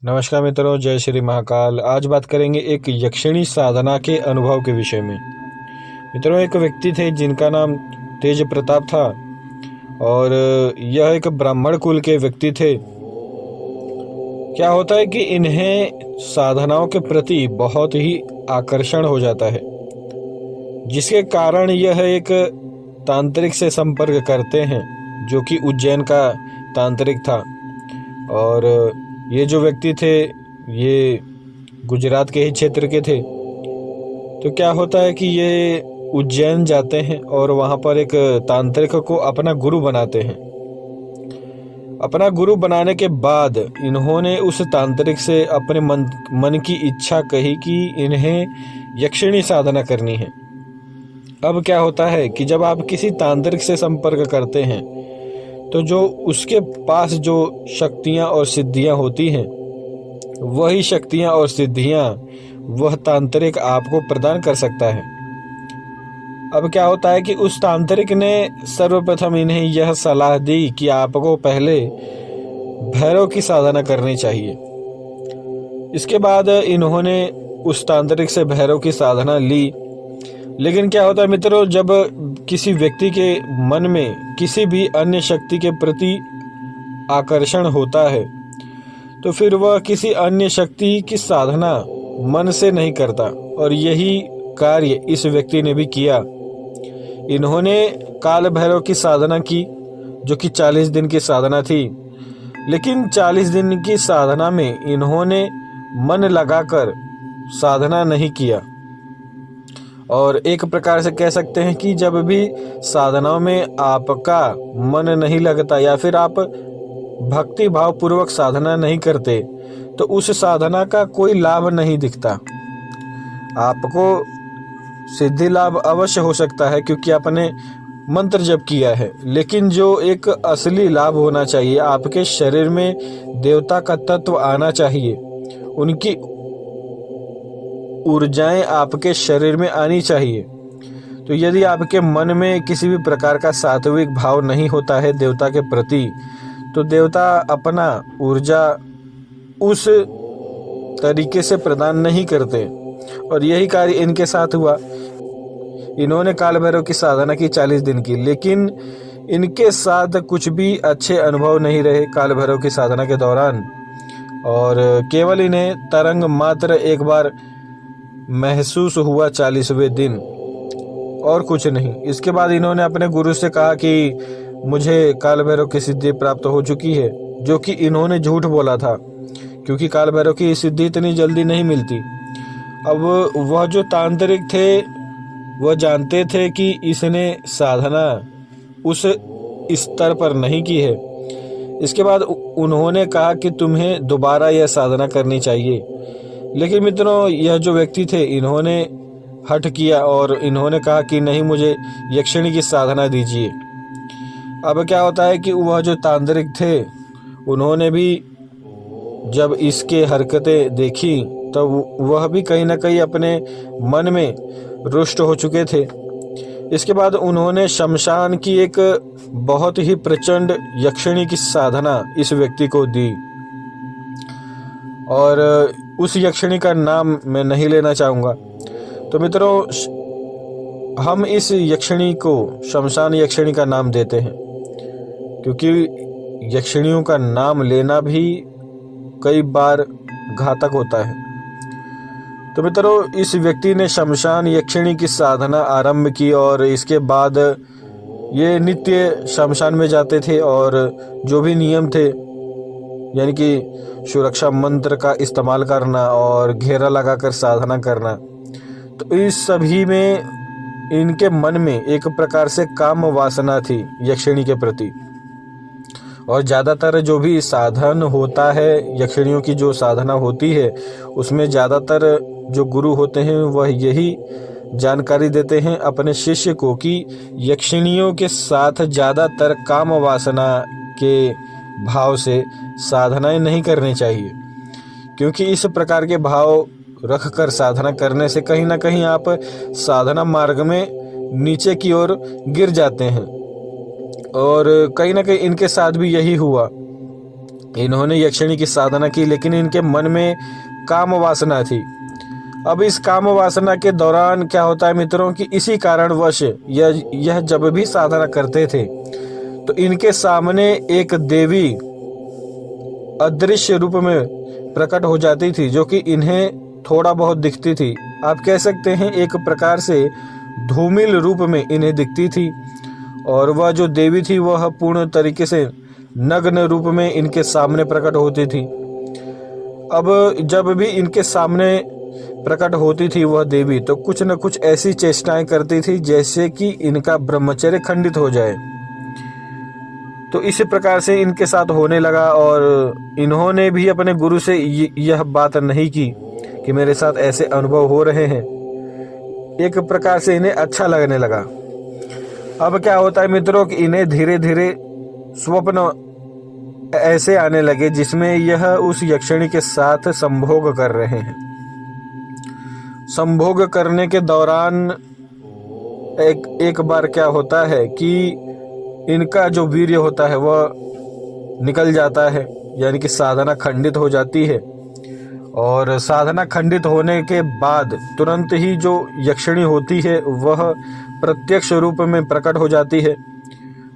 नमस्कार मित्रों, जय श्री महाकाल। आज बात करेंगे एक यक्षिणी साधना के अनुभव के विषय में। मित्रों, एक व्यक्ति थे जिनका नाम तेज प्रताप था और यह एक ब्राह्मण कुल के व्यक्ति थे। क्या होता है कि इन्हें साधनाओं के प्रति बहुत ही आकर्षण हो जाता है, जिसके कारण यह एक तांत्रिक से संपर्क करते हैं जो कि उज्जैन का तांत्रिक था। और ये जो व्यक्ति थे ये गुजरात के ही क्षेत्र के थे। तो क्या होता है कि ये उज्जैन जाते हैं और वहाँ पर एक तांत्रिक को अपना गुरु बनाते हैं। अपना गुरु बनाने के बाद इन्होंने उस तांत्रिक से अपने मन की इच्छा कही कि इन्हें यक्षिणी साधना करनी है। अब क्या होता है कि जब आप किसी तांत्रिक से संपर्क करते हैं तो जो उसके पास जो शक्तियां और सिद्धियां होती हैं, वही शक्तियां और सिद्धियां वह तांत्रिक आपको प्रदान कर सकता है। अब क्या होता है कि उस तांत्रिक ने सर्वप्रथम इन्हें यह सलाह दी कि आपको पहले भैरव की साधना करनी चाहिए। इसके बाद इन्होंने उस तांत्रिक से भैरव की साधना ली। लेकिन क्या होता है मित्रों, जब किसी व्यक्ति के मन में किसी भी अन्य शक्ति के प्रति आकर्षण होता है तो फिर वह किसी अन्य शक्ति की साधना मन से नहीं करता, और यही कार्य इस व्यक्ति ने भी किया। इन्होंने काल भैरव की साधना की, जो कि 40 दिन की साधना थी। लेकिन 40 दिन की साधना में इन्होंने मन लगाकर साधना नहीं किया। और एक प्रकार से कह सकते हैं कि जब भी साधनाओं में आपका मन नहीं लगता या फिर आप भक्ति भाव पूर्वक साधना नहीं करते तो उस साधना का कोई लाभ नहीं दिखता। आपको सिद्धि लाभ अवश्य हो सकता है क्योंकि आपने मंत्र जप किया है, लेकिन जो एक असली लाभ होना चाहिए, आपके शरीर में देवता का तत्व आना चाहिए, उनकी ऊर्जाएं आपके शरीर में आनी चाहिए। तो यदि आपके मन में किसी भी प्रकार का सात्विक भाव नहीं होता है देवता के प्रति, तो देवता अपना ऊर्जा उस तरीके से प्रदान नहीं करते। और यही कार्य इनके साथ हुआ। इन्होंने काल भैरव की साधना की 40 दिन की, लेकिन इनके साथ कुछ भी अच्छे अनुभव नहीं रहे काल भैरव की साधना के दौरान। और केवल इन्हें तरंग मात्र एक बार महसूस हुआ 40वें दिन, और कुछ नहीं। इसके बाद इन्होंने अपने गुरु से कहा कि मुझे काल भैरव की सिद्धि प्राप्त हो चुकी है, जो कि इन्होंने झूठ बोला था क्योंकि काल भैरव की सिद्धि इतनी जल्दी नहीं मिलती। अब वह जो तांत्रिक थे वह जानते थे कि इसने साधना उस स्तर पर नहीं की है। इसके बाद उन्होंने कहा कि तुम्हें दोबारा यह साधना करनी चाहिए। लेकिन मित्रों, यह जो व्यक्ति थे इन्होंने हठ किया और इन्होंने कहा कि नहीं, मुझे यक्षिणी की साधना दीजिए। अब क्या होता है कि वह जो तांत्रिक थे उन्होंने भी जब इसके हरकतें देखी तो वह भी कहीं ना कहीं अपने मन में रुष्ट हो चुके थे। इसके बाद उन्होंने शमशान की एक बहुत ही प्रचंड यक्षिणी की साधना इस व्यक्ति को दी। और उस यक्षिणी का नाम मैं नहीं लेना चाहूँगा। तो मित्रों, हम इस यक्षिणी को शमशान यक्षिणी का नाम देते हैं क्योंकि यक्षिणियों का नाम लेना भी कई बार घातक होता है। तो मित्रों, इस व्यक्ति ने शमशान यक्षिणी की साधना आरंभ की और इसके बाद ये नित्य शमशान में जाते थे और जो भी नियम थे, यानी कि सुरक्षा मंत्र का इस्तेमाल करना और घेरा लगाकर साधना करना, तो इस सभी में इनके मन में एक प्रकार से काम वासना थी यक्षिणी के प्रति। और ज़्यादातर जो भी साधन होता है, यक्षिणियों की जो साधना होती है, उसमें ज़्यादातर जो गुरु होते हैं वह यही जानकारी देते हैं अपने शिष्य को कि यक्षिणियों के साथ ज़्यादातर काम वासना के भाव से साधनाएं नहीं करनी चाहिए, क्योंकि इस प्रकार के भाव रख कर साधना करने से कहीं ना कहीं आप साधना मार्ग में नीचे की ओर गिर जाते हैं। और कहीं ना कहीं इनके साथ भी यही हुआ। इन्होंने यक्षिणी की साधना की, लेकिन इनके मन में काम वासना थी। अब इस काम वासना के दौरान क्या होता है मित्रों कि इसी कारणवश यह जब भी साधना करते थे तो इनके सामने एक देवी अदृश्य रूप में प्रकट हो जाती थी, जो कि इन्हें थोड़ा बहुत दिखती थी। आप कह सकते हैं एक प्रकार से धूमिल रूप में इन्हें दिखती थी। और वह जो देवी थी वह पूर्ण तरीके से नग्न रूप में इनके सामने प्रकट होती थी। अब जब भी इनके सामने प्रकट होती थी वह देवी, तो कुछ न कुछ ऐसी चेष्टाएं करती थी जैसे कि इनका ब्रह्मचर्य खंडित हो जाए। तो इसी प्रकार से इनके साथ होने लगा और इन्होंने भी अपने गुरु से यह बात नहीं की कि मेरे साथ ऐसे अनुभव हो रहे हैं। एक प्रकार से इन्हें अच्छा लगने लगा। अब क्या होता है मित्रों कि इन्हें धीरे धीरे स्वप्न ऐसे आने लगे जिसमें यह उस यक्षिणी के साथ संभोग कर रहे हैं। संभोग करने के दौरान एक बार क्या होता है कि इनका जो वीर्य होता है वह निकल जाता है, यानी कि साधना खंडित हो जाती है। और साधना खंडित होने के बाद तुरंत ही जो यक्षिणी होती है वह प्रत्यक्ष रूप में प्रकट हो जाती है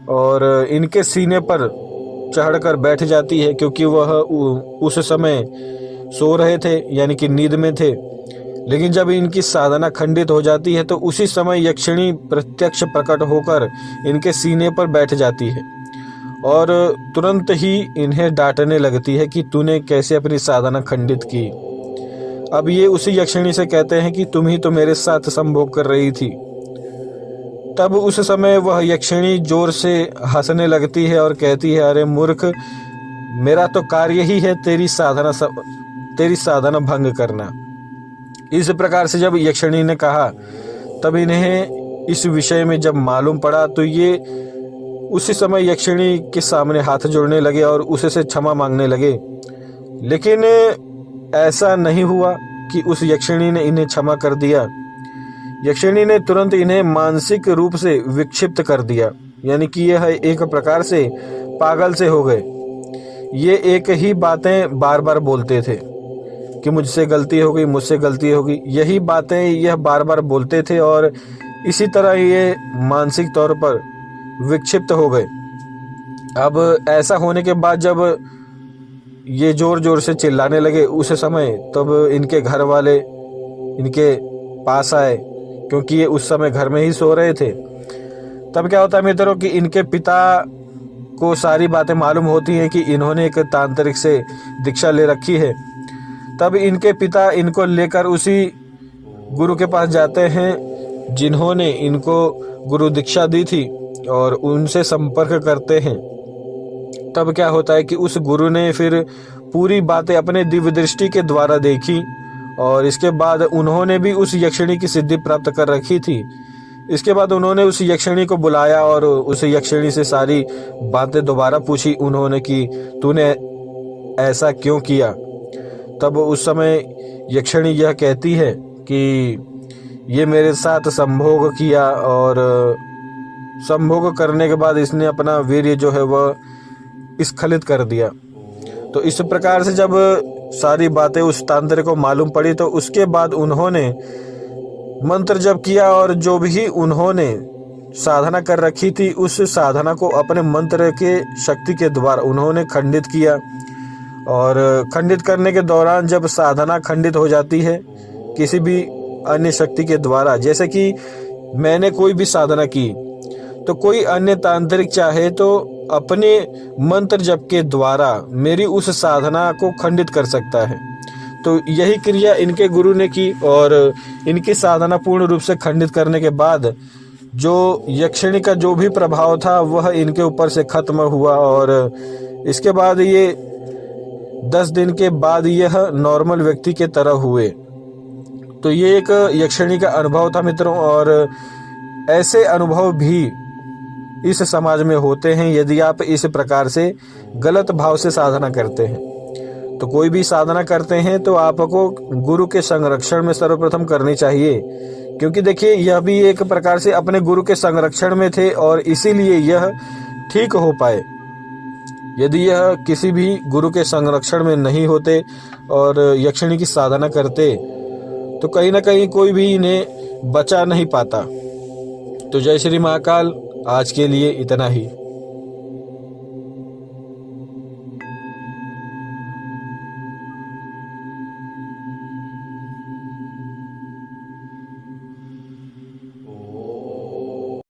और इनके सीने पर चढ़कर बैठ जाती है, क्योंकि वह उस समय सो रहे थे, यानी कि नींद में थे। लेकिन जब इनकी साधना खंडित हो जाती है तो उसी समय यक्षिणी प्रत्यक्ष प्रकट होकर इनके सीने पर बैठ जाती है और तुरंत ही इन्हें डांटने लगती है कि तूने कैसे अपनी साधना खंडित की। अब ये उसी यक्षिणी से कहते हैं कि तुम ही तो मेरे साथ संभोग कर रही थी। तब उस समय वह यक्षिणी जोर से हंसने लगती है और कहती है, अरे मूर्ख, मेरा तो कार्य ही है तेरी साधना भंग करना। इस प्रकार से जब यक्षिणी ने कहा तब इन्हें इस विषय में जब मालूम पड़ा तो ये उसी समय यक्षिणी के सामने हाथ जोड़ने लगे और उससे क्षमा मांगने लगे। लेकिन ऐसा नहीं हुआ कि उस यक्षिणी ने इन्हें क्षमा कर दिया। यक्षिणी ने तुरंत इन्हें मानसिक रूप से विक्षिप्त कर दिया, यानी कि यह एक प्रकार से पागल से हो गए। ये एक ही बातें बार बार बोलते थे कि मुझसे गलती हो गई, मुझसे गलती होगी। यही बातें यह बार बार बोलते थे और इसी तरह ये मानसिक तौर पर विक्षिप्त हो गए। अब ऐसा होने के बाद जब ये जोर जोर से चिल्लाने लगे उस समय, तब इनके घर वाले इनके पास आए, क्योंकि ये उस समय घर में ही सो रहे थे। तब क्या होता है मित्रों कि इनके पिता को सारी बातें मालूम होती हैं कि इन्होंने एक तांत्रिक से दीक्षा ले रखी है। तब इनके पिता इनको लेकर उसी गुरु के पास जाते हैं जिन्होंने इनको गुरु दीक्षा दी थी और उनसे संपर्क करते हैं। तब क्या होता है कि उस गुरु ने फिर पूरी बातें अपने दिव्य दृष्टि के द्वारा देखी और इसके बाद उन्होंने भी उस यक्षिणी की सिद्धि प्राप्त कर रखी थी। इसके बाद उन्होंने उस यक्षिणी को बुलाया और उस यक्षिणी से सारी बातें दोबारा पूछी उन्होंने कि तूने ऐसा क्यों किया। तब उस समय यक्षिणी यह कहती है कि ये मेरे साथ संभोग किया और संभोग करने के बाद इसने अपना वीर्य जो है वह स्खलित कर दिया। तो इस प्रकार से जब सारी बातें उस तांत्रिक को मालूम पड़ी तो उसके बाद उन्होंने मंत्र जप किया और जो भी उन्होंने साधना कर रखी थी उस साधना को अपने मंत्र के शक्ति के द्वारा उन्होंने खंडित किया। और खंडित करने के दौरान जब साधना खंडित हो जाती है किसी भी अन्य शक्ति के द्वारा, जैसे कि मैंने कोई भी साधना की तो कोई अन्य तांत्रिक चाहे तो अपने मंत्र जप के द्वारा मेरी उस साधना को खंडित कर सकता है। तो यही क्रिया इनके गुरु ने की और इनकी साधना पूर्ण रूप से खंडित करने के बाद जो यक्षिणी का जो भी प्रभाव था वह इनके ऊपर से खत्म हुआ और इसके बाद ये 10 दिन के बाद यह नॉर्मल व्यक्ति के तरह हुए। तो ये एक यक्षिणी का अनुभव था मित्रों, और ऐसे अनुभव भी इस समाज में होते हैं यदि आप इस प्रकार से गलत भाव से साधना करते हैं। तो कोई भी साधना करते हैं तो आपको गुरु के संरक्षण में सर्वप्रथम करनी चाहिए, क्योंकि देखिए यह भी एक प्रकार से अपने गुरु के संरक्षण में थे और इसीलिए यह ठीक हो पाए। यदि यह किसी भी गुरु के संरक्षण में नहीं होते और यक्षिणी की साधना करते तो कहीं ना कहीं कोई भी इन्हें बचा नहीं पाता। तो जय श्री महाकाल, आज के लिए इतना ही।